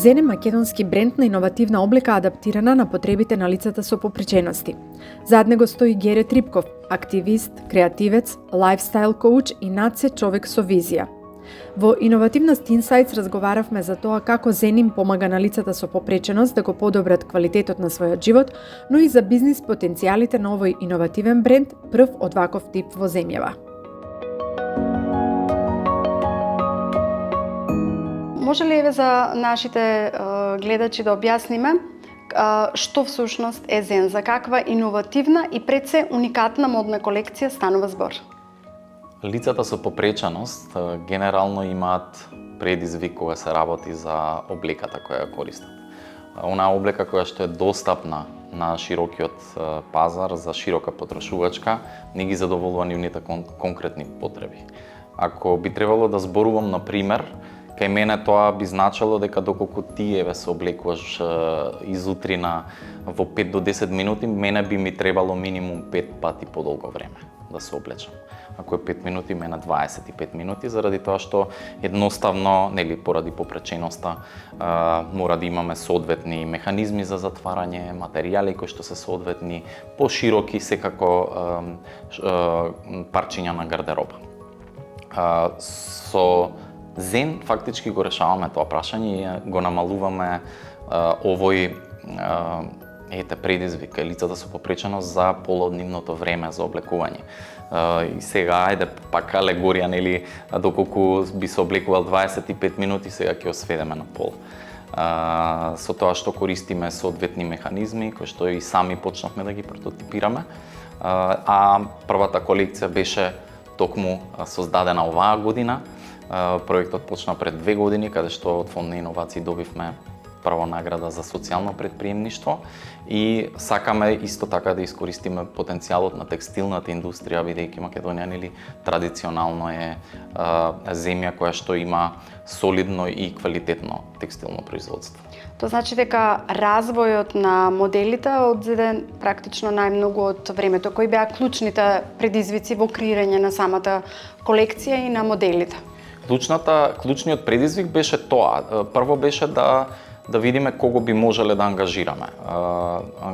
Зен е македонски бренд на иновативна облека адаптирана на потребите на лицата со попречености. Зад него стои Гере Трипков, активист, креативец, лајфстайл коуч и над се човек со визија. Во Иновативност Insights разговаравме за тоа како Зен им помага на лицата со попреченост да го подобрат квалитетот на својот живот, но и за бизнис потенцијалите на овој иновативен бренд, прв од ваков тип во земјава. Може ли еве за нашите гледачи да објасниме што всушност е Зен, за каква иновативна и пред се уникатна модна колекција станува збор? Лицата со попреченост генерално имаат предизвик кога се работи за облеката која ја користат. Онаа облека која што е достапна на широкиот пазар за широка потрошувачка не ги задоволува нивните конкретни потреби. Ако би требало да зборувам на пример, кај мене тоа би значило дека доколку ти еве се облекуваш изутрина во 5 до 10 минути, мене би ми требало минимум 5 пати подолго време да се облечам. Ако е 5 минути, мене 25 минути, заради тоа што едноставно, нели, поради попреченоста, мора да имаме соодветни механизми за затварање, материјали кои што се соодветни, пошироки секако парчиња на гардероба. Со Зен фактички го решаваме тоа прашање и го намалуваме овој предизвик лицата со попреченост за пола од нивното време за облекување. И сега ајде пак алегорија, нели, доколку би се облекувал 25 минути, сега ќе го сведеме на пол. Со тоа што користиме соодветни механизми кои што и сами почнавме да ги прототипираме, а првата колекција беше токму создадена оваа година. Проектот почна пред 2 години, каде што од Фонд на иновации добивме прва награда за социјално предприемништво и сакаме исто така да искористиме потенцијалот на текстилната индустрија, бидејќи Македонија, нели, традиционално е земја која што има солидно и квалитетно текстилно производство. Тоа значи дека развојот на моделите одзеде практично најмногу од времето. Кои беа клучните предизвици во креирање на самата колекција и на моделите? Клучниот предизвик беше тоа. Прво беше да видиме кого би можеле да ангажираме.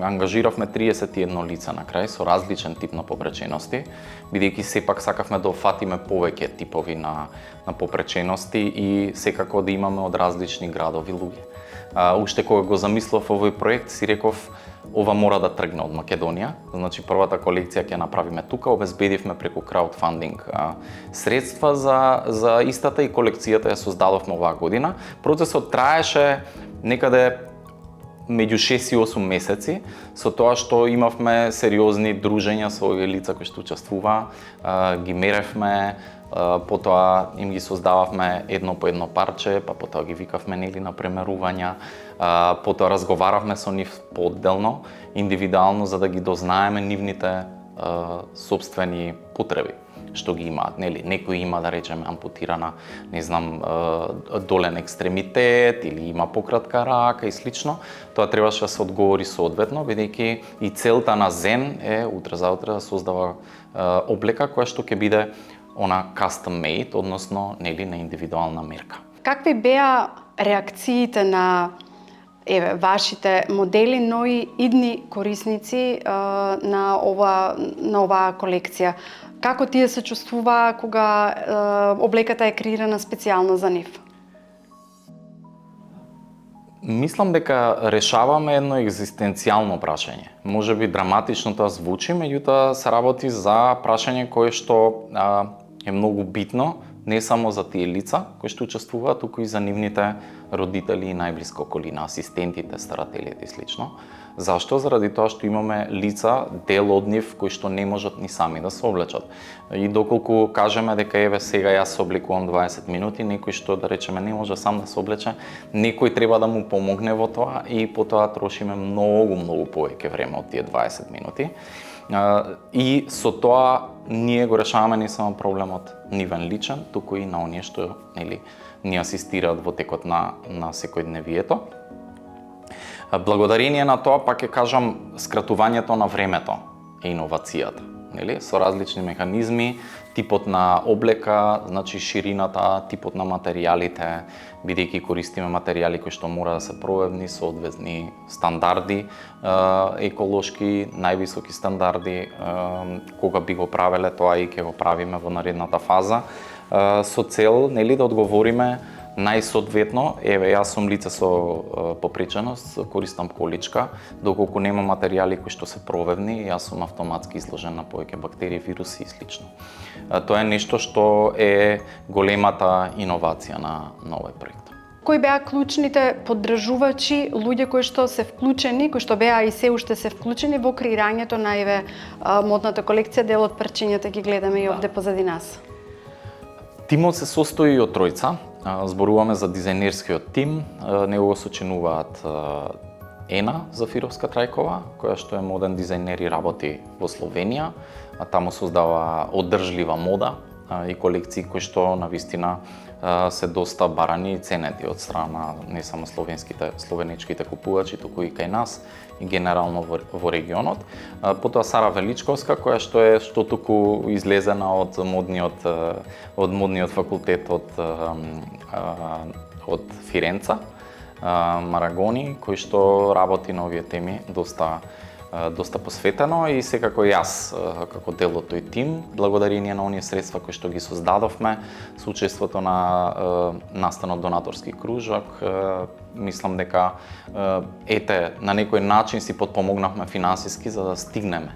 Ангажиравме 31 лица на крај со различен тип на попречености, бидејќи сепак сакавме да офатиме повеќе типови на попречености и секако да имаме од различни градови луѓе. Уште кога го замислов овој проект, си реков ова мора да тргне од Македонија. Значи првата колекција ќе направиме тука, обезбедивме преку краудфандинг средства за истата и колекцијата ја создадовме оваа година. Процесот траеше некаде меѓу 6 и 8 месеци, со тоа што имавме сериозни дружења со овие лица кои што учествуваа, ги меревме, потоа им ги создававме едно по едно парче, па потоа ги викавме, нели, на премерувања, потоа разговаравме со нив поотделно, индивидуално, за да ги дознаеме нивните собствени потреби што ги имаат, нели, некој има, да речеме, ампутирана, не знам, долен екстремитет или има пократка рака и слично. Тоа требаше да се одговори соодветно, бидејќи и целта на Зен е утре заутре да создава облека која што ќе биде она custom made, односно, нели, на индивидуална мерка. Какви беа реакциите на вашите модели, но и идни корисници на оваа колекција? Како тие се чувствуваа кога облеката е креирана специјално за нив? Мислам дека решаваме едно екзистенцијално прашање. Можеби драматично тоа звучи, меѓутоа се работи за прашање кое што е многу битно, не само за тие лица кои што учествуваат, туку и за нивните родители и најблиска околина, асистентите, старателите и слично. Зашто? Заради тоа што имаме лица, дел од нив, кои што не можат ни сами да се облечат. И доколку кажеме дека еве сега јас се облекувам 20 минути, некој што, да речеме, не може сам да се облече, некој треба да му помогне во тоа и потоа трошиме многу повеќе време од тие 20 минути. И со тоа ние го решаваме не само проблемот нивен личен, туку и на оние што, нели, ни асистираат во текот на секојдневието. Благодарение на тоа, пак ќе кажам, скратувањето на времето е иновацијата. нели, со различни механизми, типот на облека, значи ширината, типот на материјалите, бидејќи користиме материјали кои што мора да се проевни, соодветни стандарди, еколошки, највисоки стандарди, кога би го правеле тоа и ќе го правиме во наредната фаза, со цел, нели, да одговориме најсоодветно. Еве, јас сум лице со попреченост, користам количка, доколку нема материјали кои што се провевни, јас сум автоматски изложен на повеќе бактерии, вируси и слично. Тоа е нешто што е големата иновација на овој проект. Кои беа клучните поддржувачи, луѓе кои што се вклучени, кои што беа и се уште се вклучени во креирањето на модната колекција, дел од прчињата ги гледаме и овде позади нас? Тимот се состои од тројца. Зборуваме за дизајнерскиот тим. Него го сочинуваат Ена Зафировска Трајкова, која што е моден дизајнер и работи во Словенија. Таму создава одржлива мода и колекции кои што навистина се доста барани и ценети од страна не само словенечките купувачи, туку и кај нас и генерално во регионот. Потоа Сара Величковска, која што туку излезена од модниот факултет од Фиренца, Марагони, кој што работи на овие теми доста посветено и секако јас како дел од тој тим, благодарение на оние средства кои што ги создадовме, со учеството на настанот донаторски кружок, мислам дека на некој начин си потпомогнавме финансиски за да стигнеме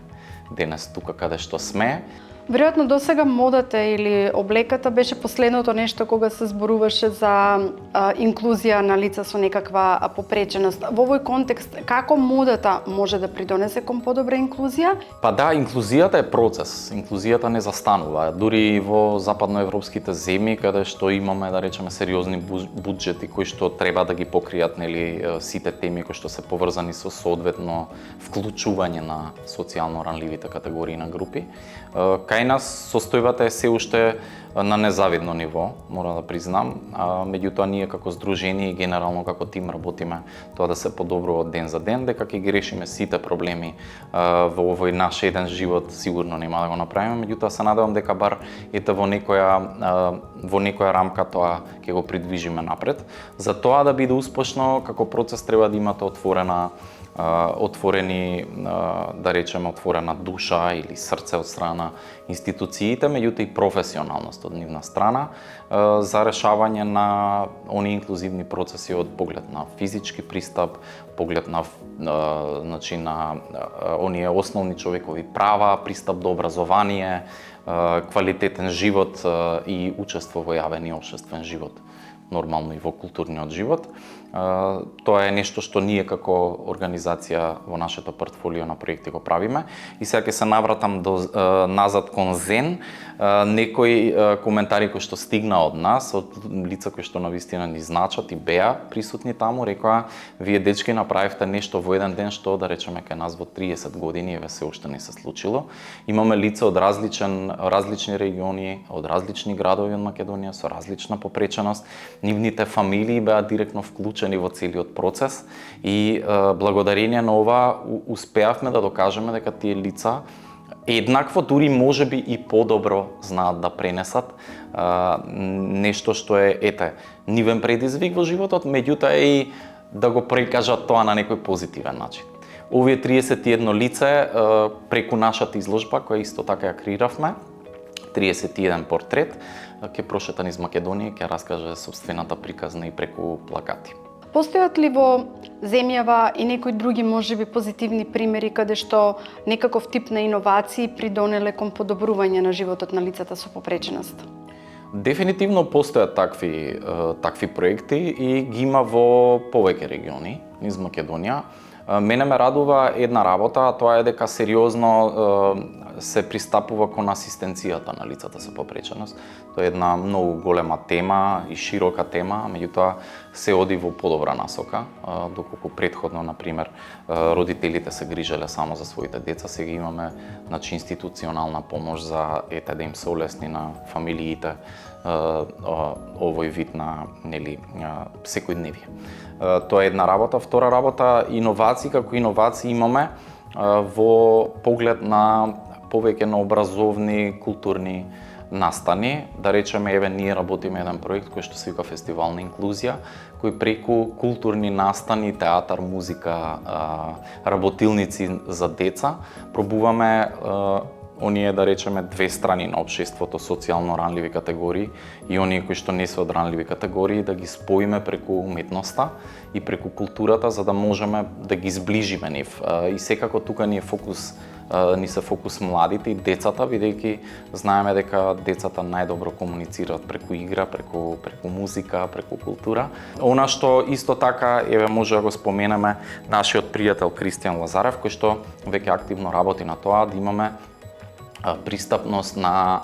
денес тука каде што сме. Веројатно досега модата или облеката беше последното нешто кога се зборуваше за инклузија на лица со некаква попреченост. Во овој контекст, како модата може да придонесе кон подобра инклузија? Па да, инклузијата е процес. Инклузијата не застанува. Дури во западноевропските земји, каде што имаме, да речеме, сериозни буџети кои што треба да ги покријат, нели, сите теми кои што се поврзани со соодветно вклучување на социјално ранливите категории на групи. Кај нас состојбата е се уште на незавидно ниво, мора да признам, меѓутоа ние како здружение и генерално како тим работиме тоа да се подобрува од ден за ден, дека ќе ги решиме сите проблеми во овој наш еден живот, сигурно нема да го направиме, меѓутоа се надевам дека бар ете во некоја рамка тоа ќе го придвижиме напред. За тоа да биде успешно како процес треба да имате да речеме, отворена душа или срце од страна институциите, меѓутоа и професионалност од нивна страна за решавање на оние инклузивни процеси од поглед на физички пристап, поглед на оние основни човекови права, пристап до образование, квалитетен живот и учество во јавен и општествен живот, нормално и во културниот живот. Тоа е нешто што ние како организација во нашето портфолио на проекти го правиме. И сега ќе се навратам назад кон Зен. Некои коментари кои што стигна од нас, од лица кои што навистина ни значат и беа присутни таму, рекоа: вие дечки направивте нешто во еден ден што, да речеме, кај нас во 30 години еве се уште не се случило. Имаме лица од различни региони, од различни градови од Македонија со различна попреченост. Нивните фамилии беа директно вклучени во целиот процес и благодарение на ова успеавме да докажеме дека тие лица еднакво, дури можеби и подобро знаат да пренесат нешто што е нивен предизвик во животот, меѓутоа и да го прикажат тоа на некој позитивен начин. Овие 31 лице преку нашата изложба, која исто така ја креиравме, 31 портрет, ќе прошета низ Македонија, ќе раскаже собствената приказна и преку плакати. Постојат ли во земјава и некои други можеби позитивни примери каде што некаков тип на иновации придонеле кон подобрување на животот на лицата со попреченост? Дефинитивно постојат такви проекти и ги има во повеќе региони низ Македонија. Мене ме радува една работа, а тоа е дека сериозно се пристапува кон асистенцијата на лицата со попреченост. Тоа е една многу голема тема и широка тема, меѓутоа се оди во подобра насока, доколку претходно, например, родителите се грижеле само за своите деца, сега имаме институционална помош за да им се олесни на фамилиите овој вид на секојдневие. Тоа е една работа. Втора работа, иновации, како иновации имаме во поглед на повеќе на образовни, културни настани. Да речеме, еве, ние работиме еден проект кој што се вика Фестивал на инклузија, кој преку културни настани, театар, музика, работилници за деца, пробуваме оние, да речеме, две страни на општеството, социјално ранливи категории и оние кои што не се од ранливи категории, да ги споиме преку уметноста и преку културата, за да можеме да ги зближиме нив. И секако тука ни се фокус младите и децата, бидејќи знаеме дека децата најдобро комуницираат преку игра, преку музика, преку култура. Она што исто така, еве, може да го споменеме, нашиот пријател Кристијан Лазарев, кој што веќе активно работи на тоа да имаме пристапност на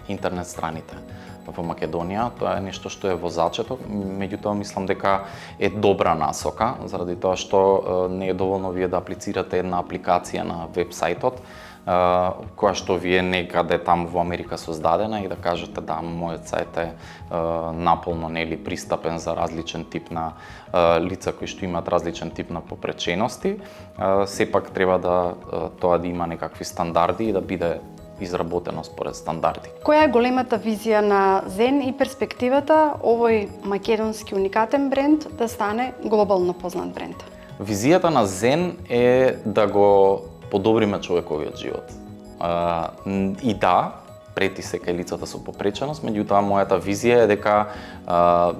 интернет страните во Македонија. Тоа е нешто што е во зачеток, меѓутоа мислам дека е добра насока, заради тоа што не е доволно вие да аплицирате една апликација на вебсајтот, која што вие некаде таму во Америка создадена и да кажете да, мојот сајт е наполно пристапен за различен тип на лица кои што имаат различен тип на попречености. Сепак треба да тоа да има некакви стандарди и да биде изработено според стандарди. Која е големата визија на Зен и перспективата овој македонски уникатен бренд да стане глобално познат бренд? Визијата на Зен е да го подобриме човековиот живот. И да, прети се кај лицата со попреченост, меѓутоа мојата визија е дека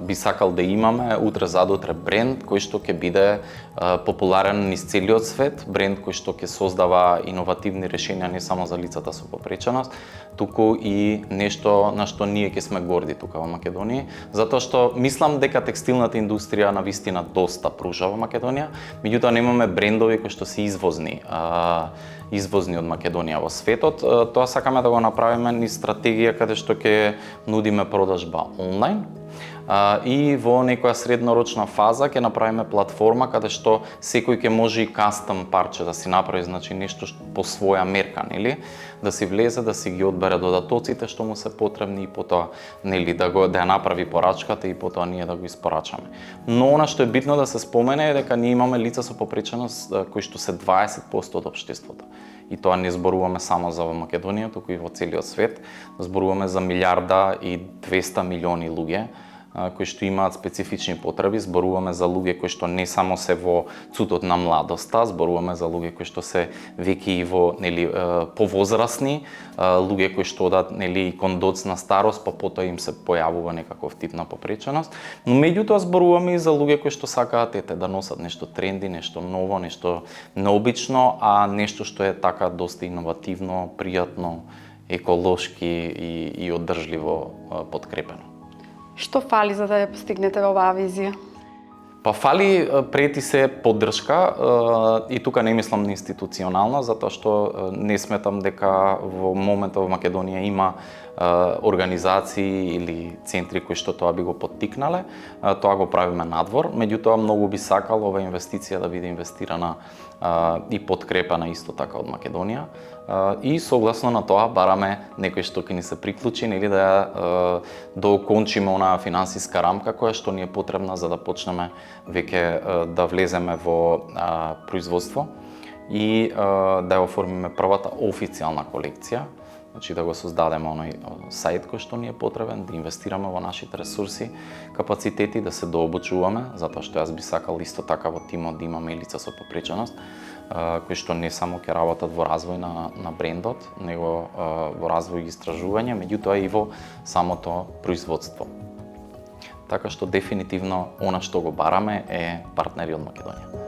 би сакал да имаме утре задутре бренд кој што ќе биде популарен низ целиот свет, бренд кој што ќе создава иновативни решенија не само за лицата со попреченост, туку и нешто на што ние ќе сме горди тука во Македонија, затоа што мислам дека текстилната индустрија навистина доста пружа во Македонија, меѓутоа немаме брендови кои што се извозни од Македонија во светот. Тоа сакаме да го направиме низ стратегија каде што ќе нудиме продажба онлайн и во некоја среднорочна фаза ќе направиме платформа каде што секој ќе може и кастом парче да си направи, значи нешто по своја мерка, нели? Да си влезе, да си ги одбере додатоците што му се потребни и потоа, нели, да ја направи порачката и потоа ние да го испорачаме. Но она што е битно да се спомене е дека ние имаме лица со попреченост кои што се 20% од општеството. И тоа не зборуваме само за Македонија, туку и во целиот свет. Зборуваме за 1,2 милиарди луѓе кои што имаат специфични потреби, зборуваме за луѓе кои што не само се во цутот на младоста, зборуваме за луѓе кои што се веќе и во, нели, повозрасни, луѓе кои што одат, нели, и кон доцна старост, па потоа им се појавува некаков тип на попреченост, но меѓутоа зборуваме и за луѓе кои што сакаат да носат нешто тренди, нешто ново, нешто необично, а нешто што е така доста иновативно, пријатно, еколошки и одржливо подкрепено. Што фали за да ја постигнете оваа визија? Па фали прети се поддршка и тука не мислам на институционална, затоа што не сметам дека во моментот во Македонија има организации или центри кои што тоа би го поттикнале. Тоа го правиме надвор, меѓутоа многу би сакал ова инвестиција да биде инвестирана и подкрепена исто така од Македонија. И согласно на тоа бараме некој што ќе ни се приклучи или да окончиме онаа финансиска рамка која што ни е потребна за да почнеме веќе да влеземе во производство и да ја оформиме првата официјална колекција. Значи да го создадеме оној сајт кој што ни е потребен, да инвестираме во нашите ресурси, капацитети, да се дообучуваме, затоа што јас би сакал исто така во тимот да имаме лица со попреченост, кои што не само ќе работат во развој на брендот, него во развој и истражување, меѓутоа и во самото производство. Така што дефинитивно она што го бараме е партнери од Македонија.